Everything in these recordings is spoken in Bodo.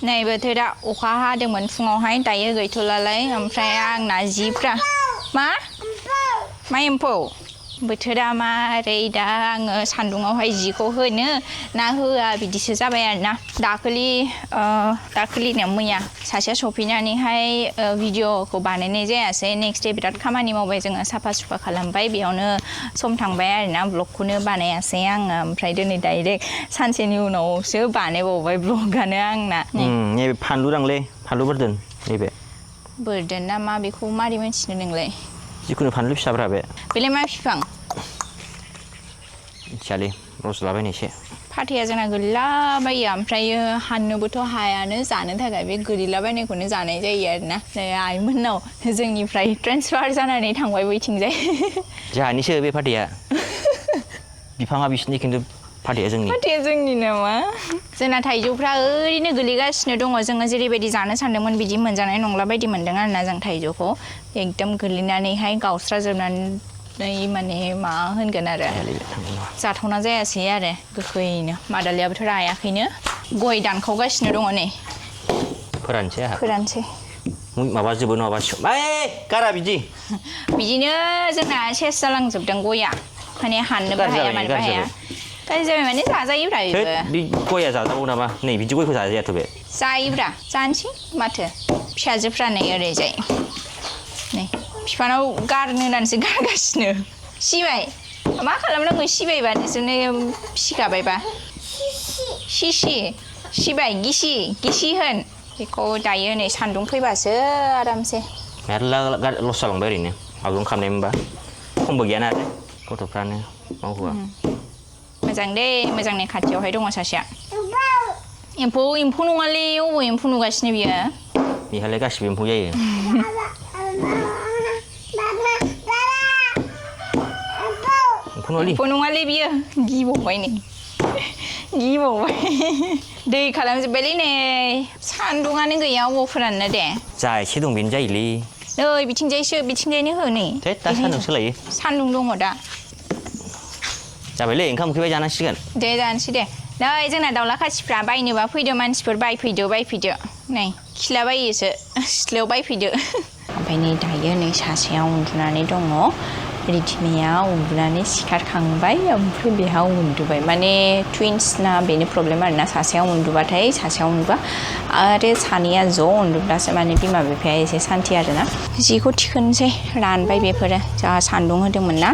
नै बोथोरा अखा हादोंमोन फुङावहाय दायो गैथ'लालाय ओमफ्राय आंना जिफ्रा मा एम्फौ बोथोरा मारै दा आङो सान्दुङावहाय जिखौ होनो ना होआ बिदिसो जाबाय आरोना दाखालिनो मैया सासेया सफैनानैहाय भिडिअखौ बानायनाय जायासै नेक्स्ट डे बिराद खामानि मावबाय जोङो साफा सुफा खालामबाय बेयावनो सम थांबाय आरोना ब्लगखौनो बानायासै आङो ओमफ्राय दिनै डाइरेक्ट सानसेनि उनावसो बानायबावबाय ब्लगानो आंना नैबे फानलु रांलै फानलु बोरदोन नैबे बोरदोन ना मा बेखौ मारै मोनथिनो नोंलाय जिखुनु फानलु फिसाफ्रा बेलाय मा बिफां मिथियालै रजलाबायनाय एसे फाथैया जोंना गोलैलाबायो ओमफ्रायो हाननोबोथ' हायानो जानो थाखाय बे गोलैलाबायनायखौनो जानाय जायो आरोना आइमोननाव जोंनिफ्राय ट्रेन्सफार जानानै थांबाय बैथिंजाय जोंहानिसो बे फाथैया बिफाङा बिसिनि खिन्थु फाथैया जोंनि नामा जोंना थाइजौफ्रा ओरैनो गोलैगासिनो दङ जोङो जेरैबायदि जानो सानदोंमोन बिदि मोनजानाय नंला बायदि मोनदों आरोना जों थाइजौखौ एकदम गोलैनानैहाय गावस्राजोबनानै माने मा होनगोन आरो जाथावना जायासै आरो गोखैनो मादालियाबोथ' रायाखैनो गय दानखावगासिनो दङ नै फोरानसै माबा जोबो नङाबा गारा बिदिनो जोंना सेस जालांजोबदों गया माने हाननोबो हाया मानोबो हाया गाज्रि जाबाय माने जाजायोब्रा बेबो गया जाजाबावो नामा नै बिदि गयखौ जाजायाथ' बे जायोब्रा जानोसै माथो फिसाजोफ्रा नै ओरैजाय नै बिफानाव गारनो होननानैसो गारगासिनो सिबाय मा खालामनांगौ सिबायबा नोंसोरनो फिसिखाबायबा सिबाय गिसि होन बेखौ दायो नै सान्दुं फैबासो आरामसे मेरला लस जालांबाय ओरैनो आवगोल खालामनायमोनबा खमबो गैयाना आरो गथ'फ्रानो मावहोआ मोजां दे मोजांनि खाथियावहाय दङ सासेया एम्फौ नङालै अबाव एम्फौ नुगासिनो बियो बेहालाय गासिबो एम्फौ जायो एम्फौ नङालै बियो गिबावबाय दै खालामजोब्बायलै नै सान्दुङानो गैया अबाव फोराननो दे जा एसे दं बेनो जायोलै नै बिथिंजायनो हो नै दा सान्दुं सोलायो सान्दुं दङ दा जाबायलै ओंखाम ओंख्रिबाय जानांसिगोन दे जानोसै दे नै जोंना दाउला खासिफ्रा बायनोबा फैदो मानसिफोर बायफैदो नै खिलाबायोसो सिथ्लायाव बायफैदो ओमफ्राय नै दायो नै सासेया उन्दुनानै दङ रिधिमाया उन्दुनानै सिखारखांबाय ओमफ्राय बेहा उन्दुबाय माने टुइन्सना बेनो प्रब्लेम आरोना सासेया उन्दुबाथाय सासेया उन्दुबा आरो सानैया ज' उन्दुब्लासो माने बिमा बिफाया एसे सान्थि आरोना जिखौ थिखोनोसै रानबाय बेफोरो जोंहा सान्दुं होदोंमोन ना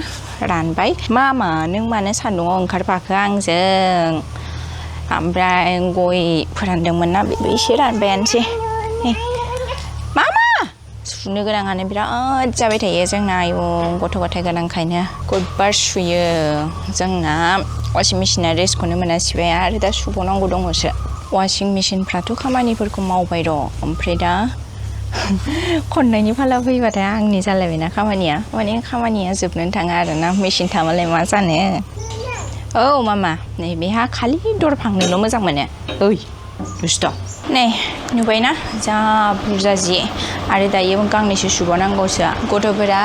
रानबाय मामा नों मानो सान्दुङाव ओंखारफाखो आंजों ओमफ्राय गय फोरानदोंमोन ना बेबो एसे रानबायानोसै मामा सुनो गोनाङानो बिराद जाबाय थायो जोंना आयौ गथ' गथाय गोनांखायनो गदबार सुयो जोंना वाशिं मेशिना रेस्टखौनो मोना सिबाय आरो दा सुबावनांगौ दङसो वाशिं मेशिनफ्राथ' खामानिफोरखौ मावबाय र' ओमफ्राय दा खननायनि फाला फैबाथाय आंनि जालायबायना खामानिया जोबनोनो थाङा आरोना मेशिन थाबालाय मा जानो औ मामा नै बेहा खालि दर फांनोल' मोजां मोनो ओइ दुस्ट' नै नुबायना जा बुरजा जि आरो दायो गांनैसो सुबावनांगौसो गथ'फोरा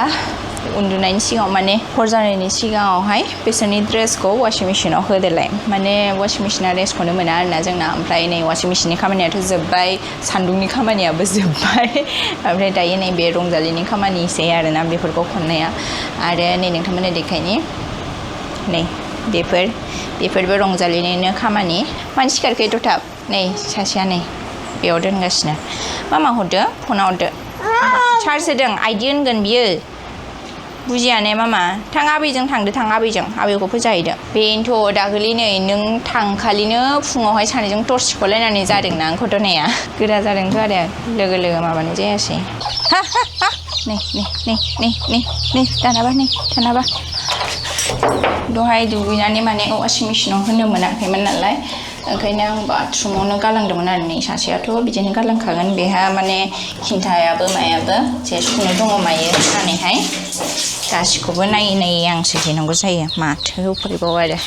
उन्दुनायनि सिगाङाव माने हर जानायनि सिगाङावहाय बिसोरनि ड्रेसखौ वाशिं मेशिनाव होदोलाय माने वाशिं मेशिना रेस्टखौनो मोना आरोना जोंना ओमफ्राय नै वाशिं मेशिननि खामानियाथ' जोब्बाय सान्दुंनि खामानियाबो जोब्बाय ओमफ्राय दायो नै बे रंजालिनि खामानिसै आरोना बेफोरखौ खननाया आरो नै नोंथांमोननो देखायनि नै बेफोरबो रंजालिनिनो खामानि मानो सिखारखै दथाब नै सासेया नै बेयाव दोनगासिनो मामा हरदो फना हरदो चार्ज होदों आइदि होनगोन बियो बुजिया ने मामा थां आबैजों आबैखौ फोजाहैदो बेनोथ' दाखालि नै नों थांखालिनो फुङावहाय सानैजों टर्च सिख'लायनानै जादोंना घटनाया गोरा जादोंथ' आरो लोगो माबानाय जायासै नै दानाबा दहाय दुगैनानै माने वाशिं मेशिनाव होनो मोनाखैमोन नालाय ओंखायनो आं बाथरुमावनो गालांदोंमोन आरो नै सासेयाथ' बिदिनो गालांखागोन बेहा माने खिन्थायाबो मायाबो जे सुनो दङ मायो होननानैहाय गासिखौबो नायै आंसो देनांगौ जायो माथो उफायबाव आरो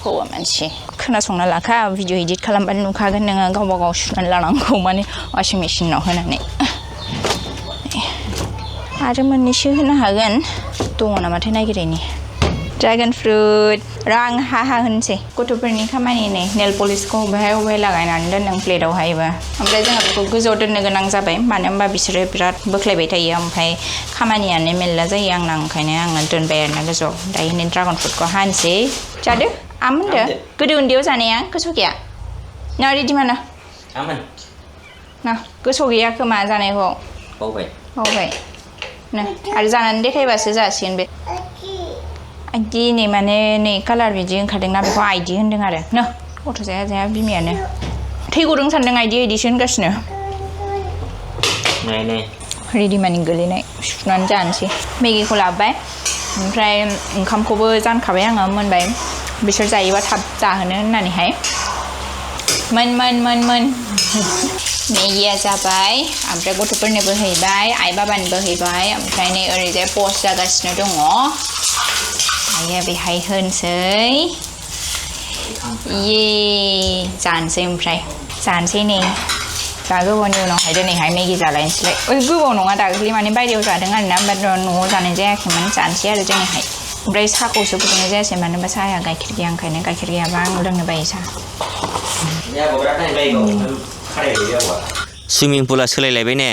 हौवा मानसि खोनासंना लाखा भिडिअ एडिट खालामबानो नुखागोन नोङो गावबा गाव सुनानै लानांगौ माने वाशिं मेशिनाव होनानै आरो मोननैसो होनो हागोन दङ नामाथाय नागिरैनि ड्रागन फ्रुट र आं हाहा होनसै गथ'फोरनि खामानि नै नेल पलिसखौ बहाय बहाय लागायनानै दोनदों प्लेटावहायबो ओमफ्राय जोंहा बेखौ गोजौआव दोननो गोनां जाबाय मानो होनबा बिसोरो बिराद बोख्लायबाय थायो ओमफ्राय खामानियानो मेल्ला जायो आंना ओंखायनो आङो दोनबाय आरोना गोजौआव दायो नै ड्रागन फ्रुटखौ हानोसै जादो आमोनदो गोदो उन्दैयाव जानाया गोसोआव गैया ना रेडि माना आमोन ना गोसोआव गैया खोमा जानायखौ बावबाय ना आरो जानानै देखायबासो जासिगोन बे आइदि नै माने नै कालार बिदि ओंखारदोंना बेखौ आइदि होनदों आरो नो गथ' जाया बिमायानो थै गदों सानदों आइदिसो होनगासिनो रेडि मानि गोलैनाय सुनानै जानोसै मेगिखौ लाबोबाय ओमफ्राय ओंखामखौबो जानखाबाय आङो मोनबाय बिसोर जायोबा थाब जाहोनो होननानैहाय मोन मेगिया जाबाय ओमफ्राय गथ'फोरनोबो हैबाय आइ बाबानोबो हैबाय ओमफ्राय नै ओरैजाय पस्ट जागासिनो दङ दायो बेहाय होनसै ये जानोसै ओमफ्राय जानोसै नै जा गोबावनि उनावहाय दिनैहाय मेगि जालायनोसैलाय गोबाव नङा दाखालि माने बायहेरायाव जादों आरोना ओमफ्राय न'आव जानाय जायाखैमोन जानोसै आरो दिनैहाय ओमफ्राय साहाखौसो फुदुंनाय जायासै मानो होनबा साहाया गाइखेर गैया ओंखायनो गाइखेर गैयाबा आं लोंनो बायो साहा सुइमिं पुला सोलायलायबाय ने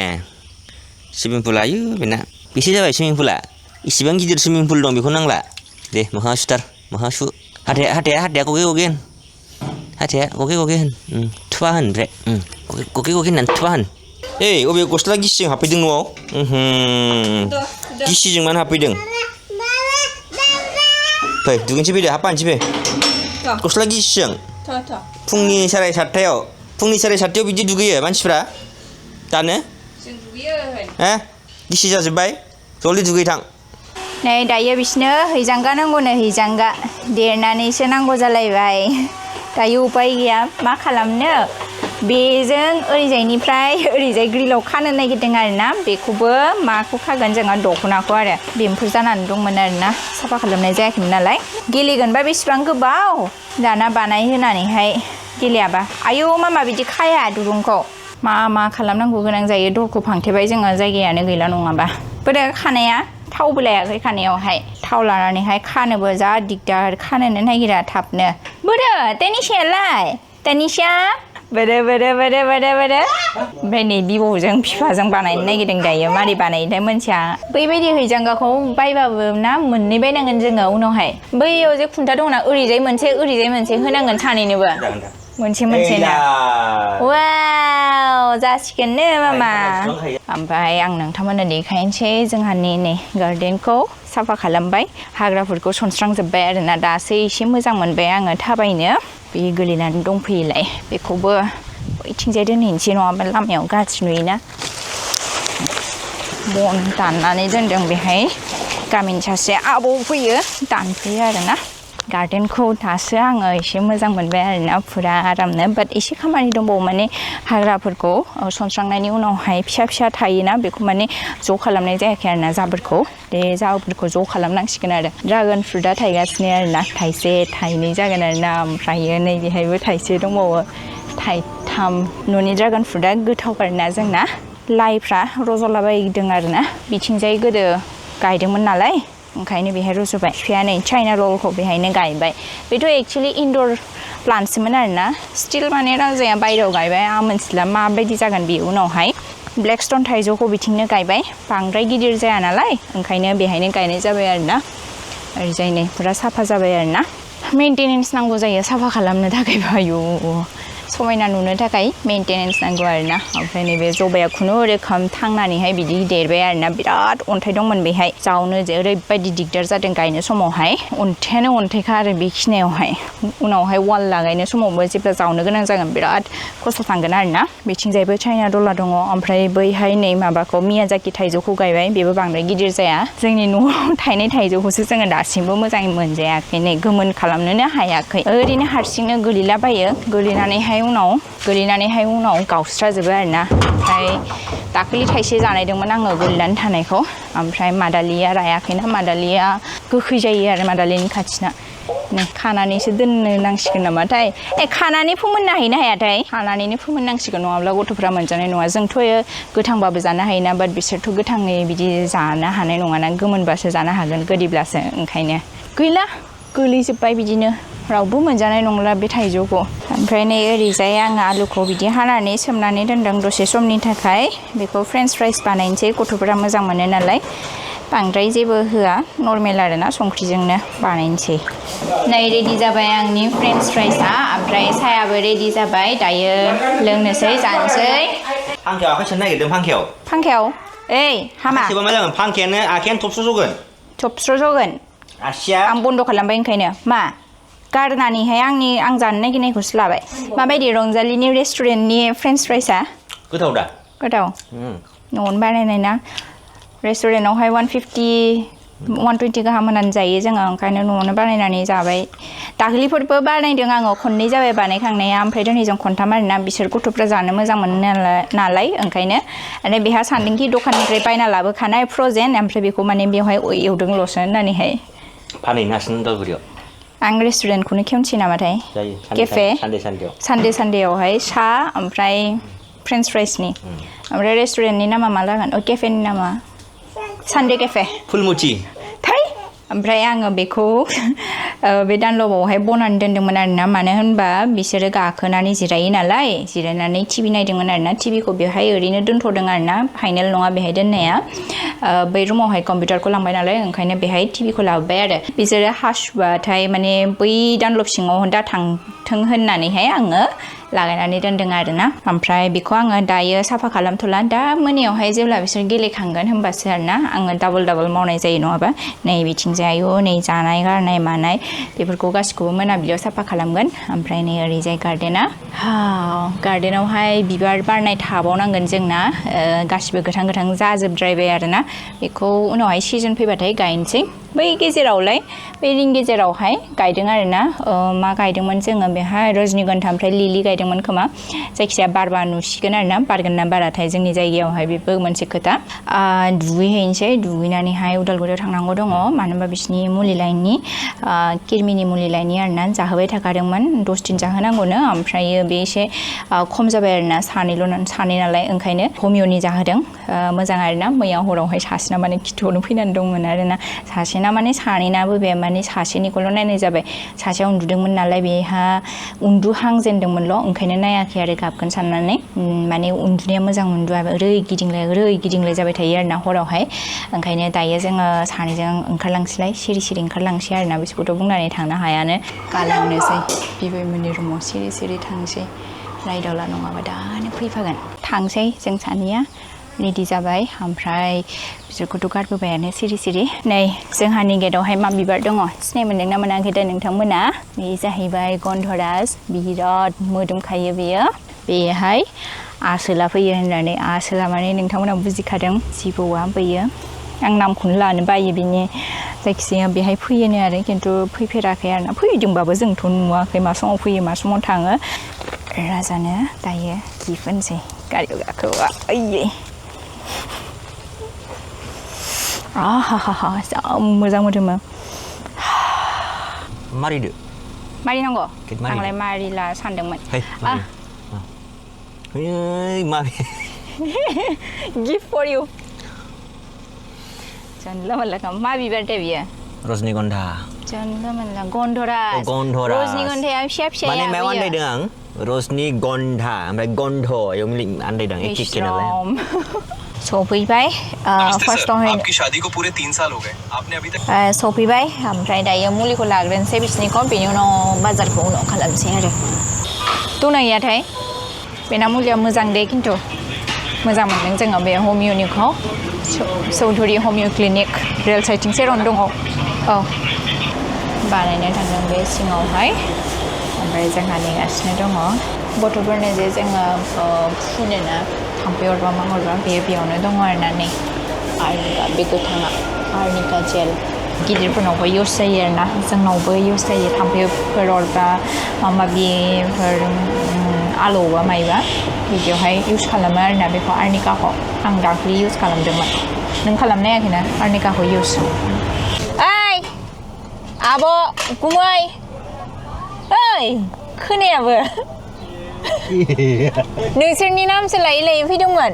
सुइमिं पुला आयु बेना बेसे जाबाय सुइमिं पुला इसिबां गिदिर सुइमिं पुल दं बेखौ नांला दे मोखाङा सुथार मोखाङा सु हाथाया गगे होन हाथाया गगे होन थुवा होन ओमफ्राय गगे होननानै थुवा होन ओइ अबे गस्ला गिसिजों हाबफैदों न'आव गिसिजों मानो हाबफैदों फै दुगैनोसै फैदो हाब फानसै फै गस्ला गिसिजों फुंनि 7:30 बिदि दुगैयो मानसिफ्रा दानो जों दुगैयो गिसि जाजोब्बाय जल्दि दुगैथां नै दायो बिसनो हैजांगा नांगौनो हैजांगा देरनानैसो नांगौ जालायबाय दायो उपाय गैया मा खालामनो बेजों ओरैजायनिफ्राय ओरैजाय ग्रिलाव खानो नागिरदों आरोना बेखौबो माखौ खागोन जोङो दख'नाखौ आरो बेम्फु जानानै दंमोन आरोना साफा खालामनाय जायाखैमोन नालाय गेलेगोनबा बेसेबां गोबाव दाना बानाय होनानैहाय गेलेयाबा आयौ मामा बिदि खाया दुरुंखौ मा खालामनांगौ गोनां जायो दरखौ फांथेबाय जोङो जायगायानो गैला नङाबा बोरो खानाया थावबो लायाखै खानायावहाय थाव लानानैहाय खानोबो जा दिगदार खानोनो नागिरा थाबनो बोरो तेनिसिया बोरो ओमफ्राय नै बिबौजों बिफाजों बानायनो नागिरदों दायो मारै बानायोथाय मोनथिया बैबायदि हैजांगाखौ बायबाबो ना मोननै बायनांगोन जोङो उनावहाय बैयाव जे खुन्था दंना ओरैजाय मोनसे होनांगोन सानैनोबो मोनसे ना वाव जासिगोननो मामा ओमफ्राय आं नोंथांमोननो देखायनोसै जोंहानि नै गार्डेनखौ साफा खालामबाय हाग्राफोरखौ सनस्रांजोब्बाय आरोना दासो एसे मोजां मोनबाय आङो थाबायनो बे गोलैनानै दंफैयोलाय बेखौबो बैथिंजाय दोनहैनोसै नङाबा लामायाव गाज्रि नुयोना बन दाननानै दोनदों बेहाय गामिनि सासे आबौ फैयो दानफैयो आरोना गार्डेनखौ दासो आङो एसे मोजां मोनबाय आरोना फुरा आरामनो बाट एसे खामानि दंबावो माने हाग्राफोरखौ सनस्रांनायनि उनावहाय फिसा थायोना बेखौ माने ज' खालामनाय जायाखै आरोना जाबोरखौ बे जाबोरखौ ज' खालामनांसिगोन आरो ड्रागन फ्रुटआ थायगासिनो आरोना थाइसे थाइनै जागोन आरोना ओमफ्रायो नै बेहायबो थाइसे दंबावो थाइथाम न'नि ड्रागन फ्रुटआ गोथाव आरोना जोंना लाइफ्रा रज'लाबायदों आरोना बिथिंजाय गोदो गायदोंमोन नालाय ओंखायनो बेहाय रज'बाय बिफाया नै चाइना रलखौ बेहायनो गायबाय बेथ' एक्चुवेलि इनडर प्लान्टसोमोन आरोना स्टिल माने राजाया बायहेरायाव गायबाय आं मिथिला माबायदि जागोन बे उनावहाय ब्लेकस्टन थाइजौखौ बिथिंनो गायबाय बांद्राय गिदिर जाया नालाय ओंखायनो बेहायनो गायनाय जाबाय आरोना ओरैजाय नै फुरा साफा जाबाय आरोना मेइनटेनेन्स नांगौ जायो साफा खालामनो थाखाय आयु समायना नुनो थाखाय मेइनटेनेन्स नांगौ आरोना ओमफ्राय नैबे जबाया खुनुरोखोम थांनानैहाय बिदि देरबाय आरोना बिराद अन्थाइ दंमोन बेहाय जावनो ओरैबायदि दिगदार जादों गायनो समावहाय अन्थायानो अन्थाइखा आरो बेखिनियावहाय उनावहाय वाल लागायनो समावबो जेब्ला जावनो गोनां जागोन बिराद खस्थ' थांगोन आरोना बिथिंजायबो चाइना डला दङ ओमफ्राय बैहाय नै माबाखौ मियाजाकि थाइजौखौ गायबाय बेबो बांद्राय गिदिर जाया जोंनि न'आव थायनाय थाइजौखौसो जोङो दासिमबो मोजाङै मोनजायाखै नै गोमोन खालामनोनो हायाखै ओरैनो हारसिंनो गोलैलाबायो गोलैनानैहाय उनाव गावस्राजोबो आरोना ओमफ्राय दाखालि थाइसे जानायदोंमोन आङो गोलैनानै थानायखौ ओमफ्राय मादालिया रायाखैना मादालिया गोखै जायो आरो मादालिनि खाथिना नै खानानैसो दोननो नांसिगोन नामाथाय खानानै फोमोननो हायोना हायाथाय खानानैनो फोमोननांसिगोन नङाब्ला गथ'फ्रा मोनजानाय नङा जोंथ' गोथांबाबो जानो हायोना बाट बिसोरथ' गोथाङै बिदि जानो हानाय नङाना गोमोनबासो जानो हागोन गोदिब्लासो ओंखायनो गैला गोलैजोब्बाय बिदिनो रावबो मोनजानाय नंला बे थाइजौखौ ओमफ्राय नै ओरैजाय आङो आलुखौ बिदि हानानै सोमनानै दोनदों दसे समनि थाखाय बेखौ फ्रेन्च फ्राइस बानायनोसै गथ'फोरा मोजां मोनो नालाय बांद्राय जेबो होआ नर्मेल आरोना संख्रिजोंनो बानायनोसै नै रेडि जाबाय आंनि फ्रेन्च फ्राइसआ ओमफ्राय सायाबो रेडि जाबाय दायो लोंनोसै जानोसै फांखायाव आखाइ सोनो नागिरदों फांखायाव ओइ हामा सोबा मा जागोन फांखायानो आखायानो थबस्र' जगोन आसिया आं बन्द' खालामबाय ओंखायनो मा गारनानैहाय आं जानो नागिरनायखौसो लाबाय माबायदि रंजालिनि रेस्टुरेन्टनि फ्रेन्च फ्राइसआ गोथाव दा गोथाव न'आवनो बानायनाय ना रेस्टुरेन्टआवहाय 120 गाहाम होनानै जायो जोङो ओंखायनो न'आवनो बानायनानै जाबाय दाख्लिफोरबो बानायदों आङो खननै जाबाय बानायखांनाया ओमफ्राय दिनैजों खनथाम आरोना बिसोर गथ'फ्रा जानो मोजां मोनो नालाय ओंखायनो आरो बेहा सानदोंखि दखाननिफ्राय बायना लाबोखानाय फ्रजेन ओमफ्राय बेखौ माने बेवहाय एवदोंल'सो होननानैहाय फानहैनो हासिगोन उदालगुरियाव आं रेस्टुरेन्टखौनो खेवनोसै नामाथाय केफे सानडेआवहाय सा ओमफ्राय फ्रेन्च फ्राइसनि ओमफ्राय रेस्टुरेन्टनि नामा मा जागोन केफेनि नामा सानडे केफे फुलमुथि थाय ओमफ्राय आङो बेखौ बे दानलबावहाय बनानै दोन्दोंमोन आरोना मानो होनबा बिसोरो गाखोनानै जिरायो नालाय जिरायनानै टिभि नायदोंमोन आरोना टिभिखौ बेवहाय ओरैनो दोनथ'दों आरोना फाइनेल नङा बेहाय दोननाया बै रुमावहाय कम्पिउटारखौ लांबाय नालाय ओंखायनो बेहाय टिभिखौ लाबोबाय आरो बिसोरो हासुबाथाय माने बै दानलब सिङाव दा थांथों होननानैहाय आङो लागायनानै दोनदों आरोना ओमफ्राय बेखौ आङो दायो साफा खालामथ'ला दा मोनायावहाय जेब्ला बिसोर गेलेखांगोन होमबासो आरोना आङो डाबल मावनाय जायो नङाबा नै बिथिंजाय आयु नै जानाय गारनाय मानाय बेफोरखौ गासिखौबो मोनाबिलियाव साफा खालामगोन ओमफ्राय नै ओरैजाय गार्डेनावहाय बिबार बारनाय थाबावनांगोन जोंना गासिबो गोथां जाजोबद्रायबाय आरोना बेखौ उनावहाय सिजन फैबाथाय गायनोसै बै गेजेरावलाय बै रिं गेजेरावहाय गायदों आरोना मा गायदोंमोन जोङो बेहाय रजनिगन्धा ओमफ्राय लिलि गायदोंमोन खोमा जायखिजाया बारबा नुसिगोन आरोना बारगोन ना बाराथाय जोंनि जायगायावहाय बेबो मोनसे खोथा दुगैहैनोसै दुगैनानैहाय उदालगुरियाव थांनांगौ दङ मानो होनबा बिसिनि मुलि लाइननि किरमिनि मुलि लाइननि आरोना जाहोबाय थाखादोंमोन 10 दिन जाहोनांगौनो ओमफ्रायो बे एसे खम जाबाय आरोना सानै नालाय ओंखायनो हमिय'नि जाहोदों मोजां आरोना मैया हरावहाय सासेना माने खिथुआवनो फैनानै दंमोन आरोना सासेना माने सानैनाबो बे माने सासेनिखौल' नायनाय जाबाय सासेया उन्दुदोंमोन नालाय बेहा उन्दुहांजेनदोंमोनल' ओंखायनो नायाखै आरो गाबगोन साननानै माने उन्दुनाया मोजां उन्दुआ ओरै गिदिंलाय जाबाय थायो आरोना हरावहाय ओंखायनो दायो जोङो सानैजों ओंखारलांसैलाय सिरि ओंखारलांसै आरोना बिसोरखौथ' बुंनानै थांनो हायानो गालांनोसै बिबैमोननि रुमाव सिरि थांसै रायदावला नङाबा दानो फैफागोन थांसै जों सानैया रेडि जाबाय ओमफ्राय बिसोरखौथ' गारबोबायानो सिरि नै जोंहानि गेटआवहाय मा बिबार दङ सिनाय मोन्दोंना मोनाखै दा नोंथांमोना बे जाहैबाय गन्धराज बिराद मोदोमखायो बेयोहाय आसोला फैयो होननानै आसोला माने नोंथांमोना बुजिखादों जिबौआ फैयो आं नामखौनो लानो बायो बिनि जायखिजाया बेहाय फैयोनो आरो खिन्थु फैफेराखै आरोना फैदोंबाबो जोंथ' नुवाखै मा समाव फैयो मा समाव थाङो राजानो दायो गिफ्ट होनोसै गारियाव गाखोबा ओइयै जा मोजां मोदोमो मारिनांगौ आंलाय मारिला सानदोंमोन गिफ्ट फर इउ जानला मोनला मा बिबार दे बियो रजनिगन्धा जानला मोनला गन्धराज रजनिगन्धाया फिसा माने मायाव आन्दायदों आं रजनिगन्धा ओमफ्राय गन्ध याव आन्दायदों एखे नालाय सफैबाय फार्स्टआवहाय आपकी शादी को पूरे 3 साल हो गए आपने अभी तक सफैबाय ओमफ्राय दायो मुलिखौ लाग्रोनोसै बिसिनिखौ बेनि उनाव बाजारखौ उनाव खालामसै आरो दंना गैयाथाय बेना मुलिया मोजां दे खिन्थु मोजां मोनदों जोङो बे हमिय'निखौ चौधुरी हमिय' क्लिनिक रेल साइथिं सेरावनो दङ औ बानायनो थांदों बे सिङावहाय ओमफ्राय जोंहा नेगासिनो दङ गथ'फोरनो जे जोङो फुनोना थाम्फै अरबा मा अरबा बेयावनो दङ आरोना नै आर्निका बे गोथाङा आर्निका जेल गिदिरफोरनावबो इउस जायो आरोना जोंनावबो इउस जायो थाम्फैफोर अरबा माबा माबिफोर आलौबा मायबा बिदियावहाय इउस खालामो आरोना बेखौ आर्निकाखौ आं दाख्लि इउस खालामदोंमोन नों खालामनो हायाखैना आर्निकाखौ इउस ओइ आब' गुमै ओइ खोनायाबो नोंसोरनि नामसो लायै फैदोंमोन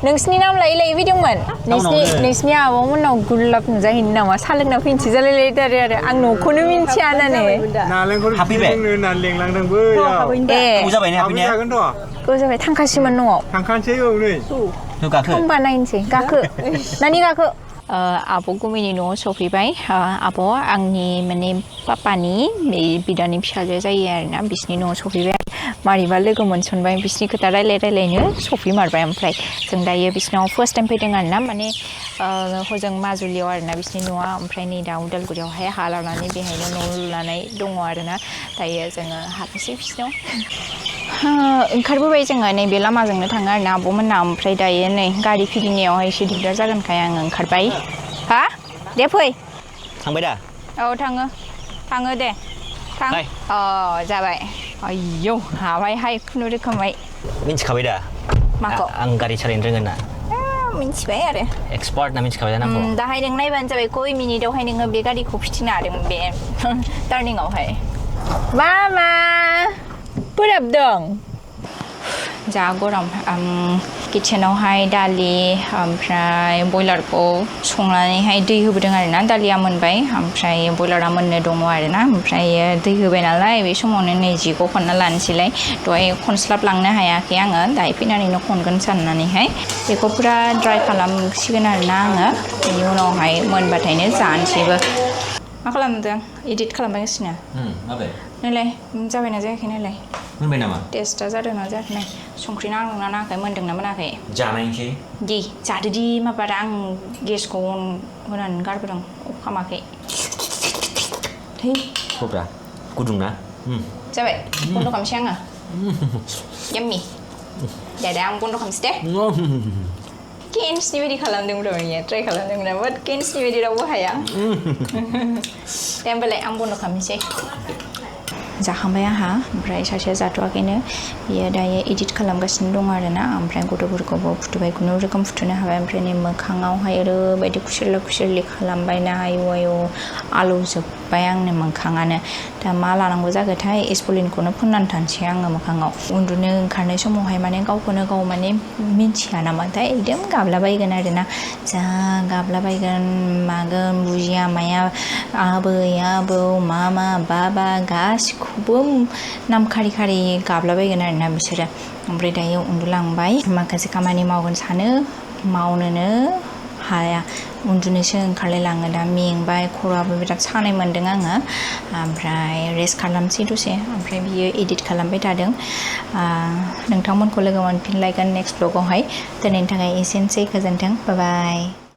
नोंसिनि नाम लायै फैदोंमोन नोंसिनि आब'मोननाव गुलाब नुजाहैनो नामा सा लोंना फैनोसै जालायलायथारो आरो आं न'खौनो मिन्थिया होननानै नालेंखर फिथाइजोंनो होननानै लेंलांदों बै गोबाव जाबाय ने हाबैनाया गोबाव जाबाय थांखासिमोन न'आव थांखानोसै औ नै गाखो होमबा नायनोसै गाखो नानि गाखो आब' गुमैनि न'आव सफैबाय आब' आंनि माने पापानि बिदानि फिसाजो जायो आरोना बिसिनि न'आव सफैबाय मारैबा लोगो मोनसनबाय बिसिनि खोथा रायलायनो सफैमारबाय ओमफ्राय जों दायो बिसिनाव फार्स्ट टाइम फैदों आरोना माने हजों माजुलियाव आरोना बिसिनि न'आ ओमफ्राय नै दा उदालगुरियावहाय हा लानानै बेहायनो न' लुनानै दङ आरोना दायो जोङो हाबनोसै बिसिनाव ओंखारबोबाय जोङो नैबे लामाजोंनो थाङो आरोना आब'मोनना ओमफ्राय दायो नै गारि फिदिंनायावहाय एसे दिगदार जागोनखाय आङो ओंखारबाय हा दे फै थांबाय दा औ थाङो दे थां अ जाबाय आयौ हाबायहाय खुनुरोखोमै मिन्थिखाबाय दा माखौ आं गारि सालायनो रोङो ना मिन्थिबाय आरो एक्सपार्ट ना मिन्थिखाबाय जानांगौ दाहाय नों नायबानो जाबाय खय मिनिटावहाय नोङो बे गारिखौ फिथिंनो हादों बे टार्निंआवहाय मामा बोराबदों जा गरम किटचेनावहाय दालि ओमफ्राय बयलारखौ संनानैहाय दै होबोदों आरोना दालिया मोनबाय ओमफ्राय बयलारा मोननो दङ आरोना ओमफ्राय दै होबाय नालाय बे समावनो नै जिखौ खनना लानोसैलाय दहाय खनस्लाबलांनो हायाखै आङो दाहाय फैनानैनो खनगोन साननानैहाय बेखौ पुरा ड्राइ खालामसिगोन आरोना आङो बेनि उनावहाय मोनबाथायनो जानोसैबो मा खालामदों एडिट खालामगासिनो नायलाय जाबायना जायाखै नायलाय मोनबाय नामा टेस्टआ जादोंना जायाखै नाय संख्रि नांदोंना नाङाखै मोनदोंना मोनाखै जानायनोसै दे जादो दि माबारा आं गेसखौ अन होनानै गारबोदों अफ खालामाखै खब्रा गुदुं ना जाबाय बन्द' खालामसै आङो याम्मी दादा आं बन्द' खालामसै दे केन्सनि बायदि खालामदोंब्रा बियो ट्राइ खालामदोंमोन बाट केन्सनि बायदि रावबो हाया दे होमबालाय आं बन्द' खालामनोसै जाखांबाय आंहा ओमफ्राय सासेया जाथ'वाखैनो बियो दायो एडिट खालामगासिनो दं आरोना ओमफ्राय गथ'फोरखौबो फुथुबाय खुनुरोखोम फुथुनो हाबाय ओमफ्राय नै मोखाङावहाय ओरैबायदि खुसेरला खालामबायना आयु आलौजोब्बाय आंनि मोखाङानो दा मा लानांगौ जागोनथाय एसपलिनखौनो फुननानै थानोसै आङो मोखाङाव उन्दुनो ओंखारनाय समावहाय माने गावखौनो गाव माने मिन्थिया नामाथाय एकदम गाबलाबायगोन आरोना जा गाबलाबायगोन मागोन बुजिया माया आबै आबौ मामा बाबा गासिखौबो नाम खारि गाबलाबायगोन आरोना बिसोरो ओमफ्राय दायो उन्दुलांबाय माखासे खामानि मावगोन सानो मावनोनो हाया उन्दुनोसो ओंखारलायलाङो दा मेंबाय खर'आबो बिराद सानाय मोन्दों आङो ओमफ्राय रेस्ट खालामसै दसे ओमफ्राय बियो एडिट खालामबाय थादों नोंथांमोनखौ लोगो मोनफिनलायगोन नेक्स्ट ब्लगावहाय दिनैनि थाखाय एसेनोसै गोजोन्थों बाय बाय